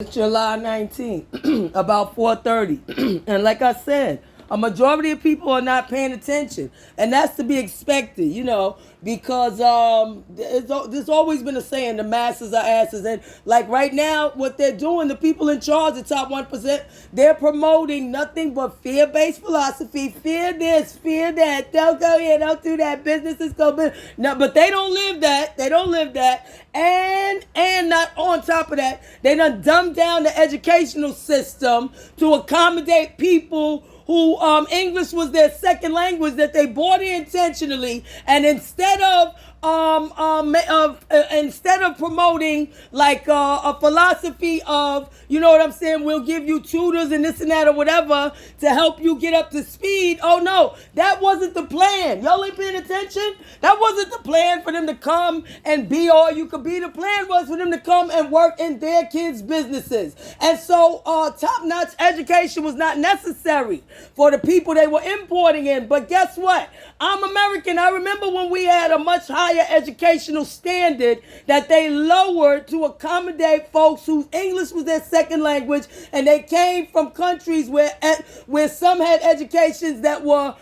It's July 19th, about 4:30. And like I said, a majority of people are not paying attention. And that's to be expected, because there's always been a saying, the masses are asses. And like right now, what they're doing, the people in charge, the top 1%, they're promoting nothing but fear-based philosophy. Fear this, fear that. Don't go here, don't do that. Business is going. No, but they don't live that. They don't live that. And not on top of that, they done dumbed down the educational system to accommodate people who English was their second language, that they brought in intentionally, and instead of promoting like a philosophy of, you know what I'm saying, we'll give you tutors and this and that or whatever to help you get up to speed. Oh no, that wasn't the plan. Y'all ain't paying attention? That wasn't the plan for them to come and be all you could be. The plan was for them to come and work in their kids' businesses. And so top-notch education was not necessary for the people they were importing in. But guess what? I'm American. I remember when we had a much higher educational standard that they lowered to accommodate folks whose English was their second language, and they came from countries where some had educations that were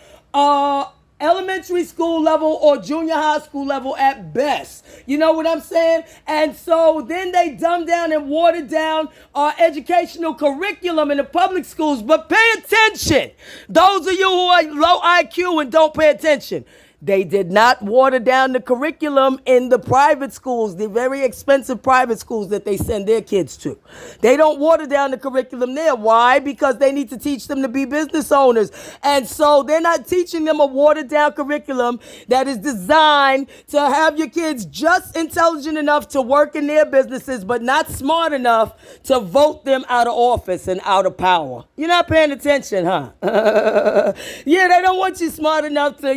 elementary school level or junior high school level at best. You know what I'm saying? And so then they dumbed down and watered down our educational curriculum in the public schools. But pay attention. Those of you who are low IQ and don't pay attention. They did not water down the curriculum in the private schools, the very expensive private schools that they send their kids to. They don't water down the curriculum there. Why? Because they need to teach them to be business owners. And so they're not teaching them a watered down curriculum that is designed to have your kids just intelligent enough to work in their businesses, but not smart enough to vote them out of office and out of power. You're not paying attention, huh? Yeah, they don't want you smart enough to,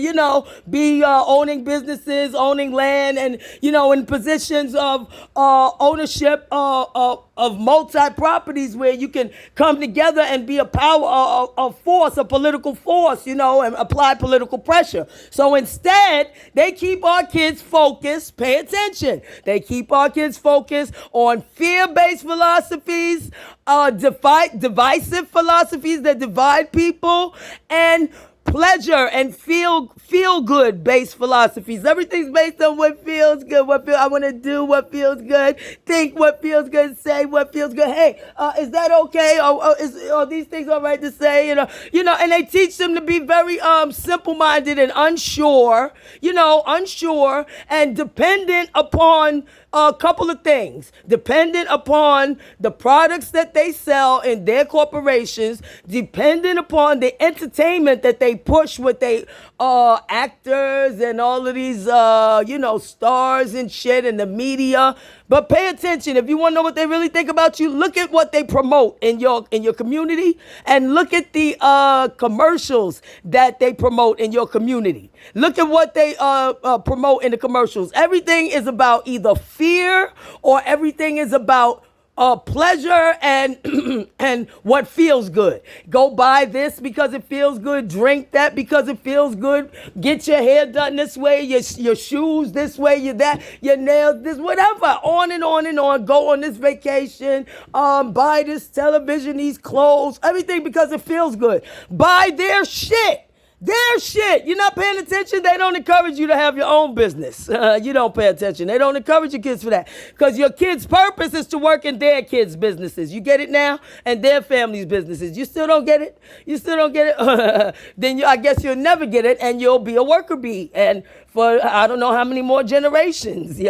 be owning businesses, owning land, and, in positions of ownership of multi-properties where you can come together and be a power, a force, a political force, and apply political pressure. So instead, they keep our kids focused. Pay attention. They keep our kids focused on fear-based philosophies, divisive philosophies that divide people, and pleasure and feel good based philosophies. Everything's based on what feels good. I want to do what feels good. Think what feels good. Say what feels good. Hey, is that okay? Are these things all right to say? And they teach them to be very simple-minded and unsure. Unsure and dependent upon a couple of things. Dependent upon the products that they sell in their corporations, dependent upon the entertainment that they push with they actors and all of these stars and shit in the media. But pay attention. If you want to know what they really think about you, look at what they promote in your community, and look at the commercials that they promote in your community. Look at what they promote in the commercials. Everything is about either fear, or everything is about pleasure and and what feels good. Go buy this because it feels good. Drink that because it feels good. Get your hair done this way. Your shoes this way. Your nails this. Whatever. On and on and on. Go on this vacation. Buy this television. These clothes. Everything because it feels good. Buy their shit. Their shit. You're not paying attention. They don't encourage you to have your own business. You don't pay attention. They don't encourage your kids for that. Because your kids' purpose is to work in their kids' businesses. You get it now? And their families' businesses. You still don't get it? You still don't get it? Then I guess you'll never get it, and you'll be a worker bee. And for I don't know how many more generations,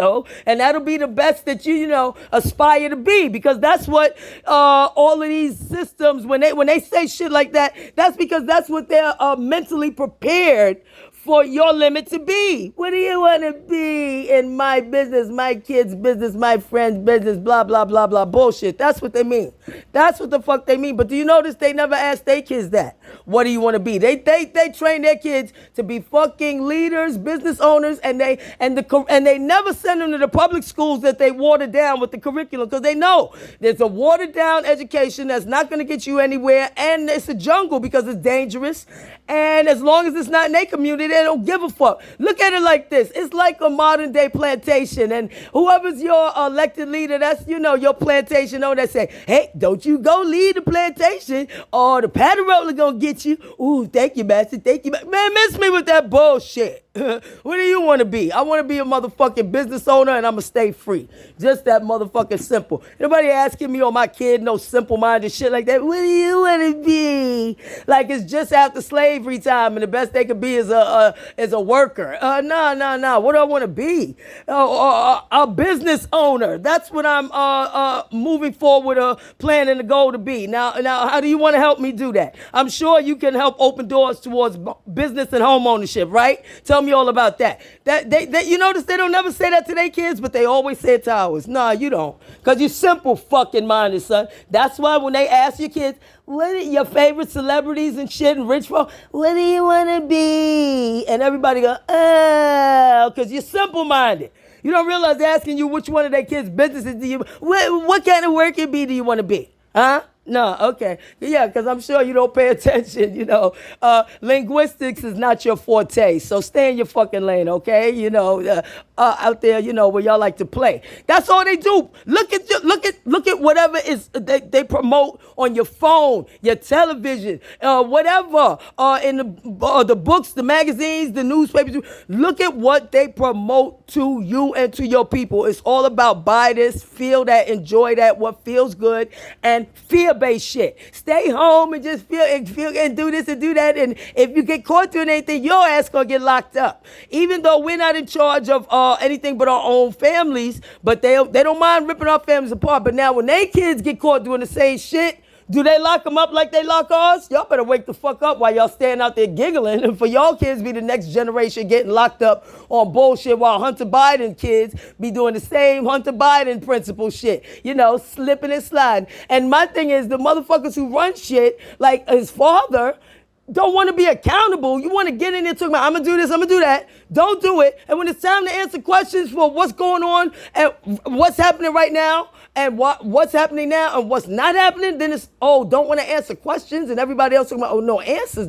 And that'll be the best that you aspire to be, because that's what all of these systems, when they say shit like that, that's because that's what they're mentally prepared for your limit to be. What do you want to be in my business, my kid's business, my friend's business, blah, blah, blah, blah, bullshit. That's what they mean. That's what the fuck they mean. But do you notice they never ask their kids that? What do you want to be? They train their kids to be fucking leaders, business owners, and they never send them to the public schools that they water down with the curriculum, because they know there's a watered down education that's not going to get you anywhere, and it's a jungle because it's dangerous. And as long as it's not in their community, they don't give a fuck. Look at it like this. It's like a modern day plantation. And whoever's your elected leader, that's, your plantation owner that say, hey, don't you go lead the plantation or the paddy roller gonna get you. Ooh, thank you, master. Thank you. Man, miss me with that bullshit. What do you want to be? I want to be a motherfucking business owner and I'm going to stay free. Just that motherfucking simple. Nobody asking me or my kid no simple-minded shit like that. What do you want to be? Like it's just after slavery time and the best they could be is a worker. No. What do I want to be? A business owner. That's what I'm moving forward, planning to go to be. Now, how do you want to help me do that? I'm sure you can help open doors towards business and home ownership, right? Tell me all about that. You notice they don't never say that to their kids, but they always say it to ours. Nah, you don't. Because you're simple fucking minded, son. That's why when they ask your kids, what are your favorite celebrities and shit and rich folk? What do you want to be? And everybody go, oh, because you're simple minded. You don't realize they're asking you which one of their kids' businesses do you, what kind of worker bee do you want to be? Huh? No, okay. Yeah, because I'm sure you don't pay attention, linguistics is not your forte, so stay in your fucking lane, okay? Out there, where y'all like to play. That's all they do. Look at whatever is they promote on your phone, your television, whatever, in the books, the magazines, the newspapers. Look at what they promote to you and to your people. It's all about buy this, feel that, enjoy that, what feels good, and fear-based shit. Stay home and just feel and do this and do that. And if you get caught doing anything, your ass gonna get locked up. Even though we're not in charge of anything but our own families, but they don't mind ripping our families apart. But now when they kids get caught doing the same shit, do they lock them up like they lock ours? Y'all better wake the fuck up while y'all standing out there giggling. And for y'all kids be the next generation getting locked up on bullshit while Hunter Biden kids be doing the same Hunter Biden principle shit. Slipping and sliding. And my thing is the motherfuckers who run shit, like his father, don't want to be accountable. You want to get in there talking about, I'm going to do this, I'm going to do that. Don't do it. And when it's time to answer questions for what's going on and what's happening right now and what's happening now and what's not happening, then it's, don't want to answer questions. And everybody else talking about, no answers.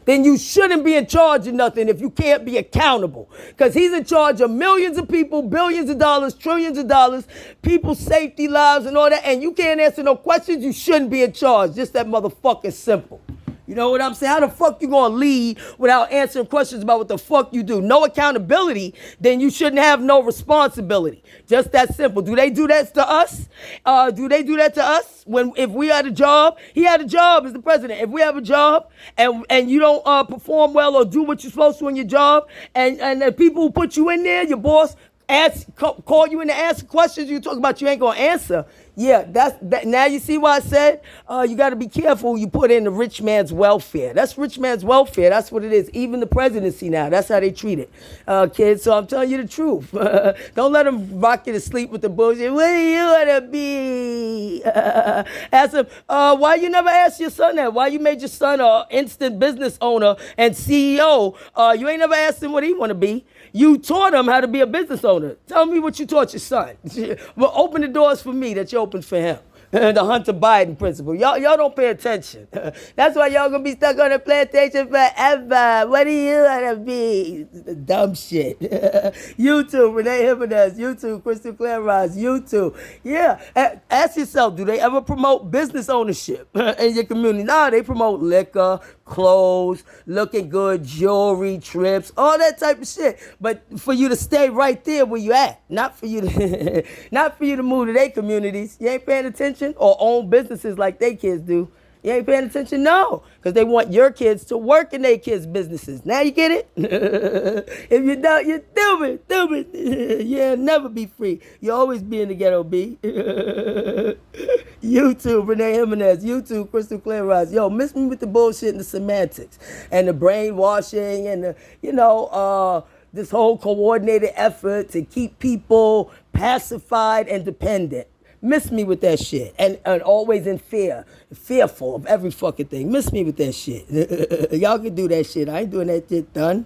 Then you shouldn't be in charge of nothing if you can't be accountable. Because he's in charge of millions of people, billions of dollars, trillions of dollars, people's safety, lives, and all that. And you can't answer no questions. You shouldn't be in charge. Just that motherfucking simple. You know what I'm saying? How the fuck you gonna lead without answering questions about what the fuck you do? No accountability, then you shouldn't have no responsibility. Just that simple. Do they do that to us? Do they do that to us? If we had a job, he had a job as the president. If we have a job and you don't perform well or do what you're supposed to in your job, and the people who put you in there, your boss, call you in to answer questions you talk about you ain't gonna answer. Yeah, that. Now you see why I said you got to be careful. You put in the rich man's welfare. That's rich man's welfare. That's what it is. Even the presidency now. That's how they treat it, kids. So I'm telling you the truth. Don't let them rock you to sleep with the bullshit. What do you want to be? Ask him. Why you never asked your son that? Why you made your son an instant business owner and CEO? You ain't never asked him what he want to be. You taught him how to be a business owner. Tell me what you taught your son. Well, open the doors for me that you opened for him. The Hunter Biden principle. Y'all don't pay attention. That's why y'all gonna be stuck on the plantation forever. What do you wanna be? Dumb shit. YouTube, Renee Jimenez. YouTube, Crystal Claire Ross. YouTube. Yeah. Ask yourself, do they ever promote business ownership in your community? No, they promote liquor, clothes, looking good, jewelry, trips, all that type of shit. But for you to stay right there where you at, not for you to move to their communities. You ain't paying attention, or own businesses like they kids do. You ain't paying attention? No, because they want your kids to work in their kids' businesses. Now you get it? If you don't, you're stupid. You'll never be free. You'll always be in the ghetto, B. YouTube, Renee Jimenez. YouTube, Crystal Claire Ross. Yo, miss me with the bullshit and the semantics and the brainwashing and the, this whole coordinated effort to keep people pacified and dependent. Miss me with that shit. And always in fearful of every fucking thing. Miss me with that shit. Y'all can do that shit. I ain't doing that shit, done.